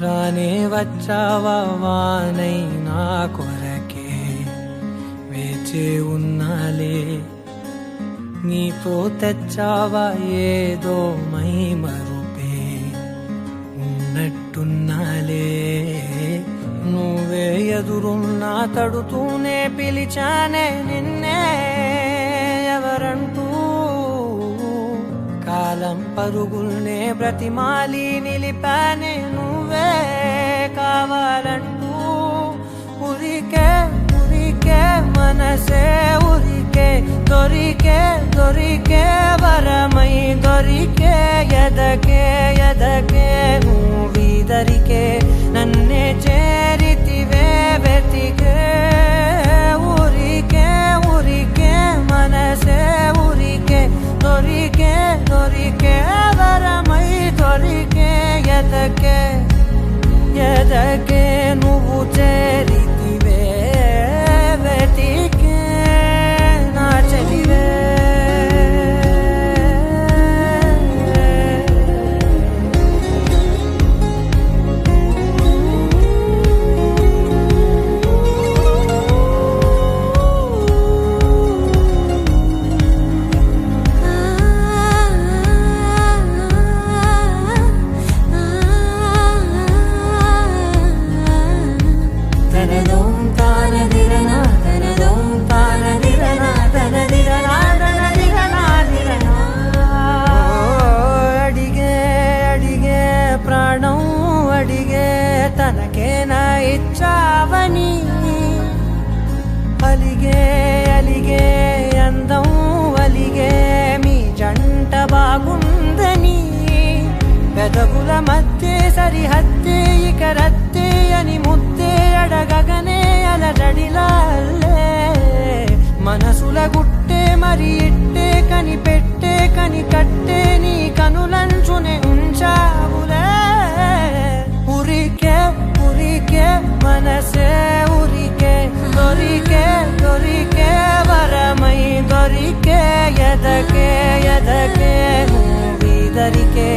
రానే వచ్చావా వానై నా కొరకే వేచి ఉన్నాలే నీతో తెచ్చావా ఏదో మై మరుపే ఉన్నట్టున్నాలే నువ్వే ఎదురున్నా తడుతూనే పిలిచానే నిన్నే ఎవరంటూ కాలం పరుగుల్నే బ్రతిమాలి నిలిపానే నువ్వే కావాలంటూ ఉరికే ఉరికే మనసే ఉరికే దొరికే దొరికే వరమై దొరికే ఎదకే ఎదకే నువ్విదరికే నన్నే చేరితివే వెతికే ఉరికే ఉరికే మనసే ఉరికే దొరికే దొరికే వరమై దొరికే ఎదకే ఎదకే నువ్వు చేరితివే వెతికే నా చెలివే తనకేనా ఇచ్చావని అలిగే అలిగే అందం అలిగే మీ జంట బాగుందని పెదవుల మధ్య సరిహద్దే ఇక రద్దే అని ముద్దే అడగగనే అలజడిలాల్లే మనసుల గుట్టే మరి ఇట్టే కని పెట్టే కని కట్టే నీ కనులంచునే ఉంచావులే ఉరికే ఉరికే మనసే ఉరికే దొరికే దొరికే వరమై దొరికే ఎదకే ఎదకే నువ్విదరికే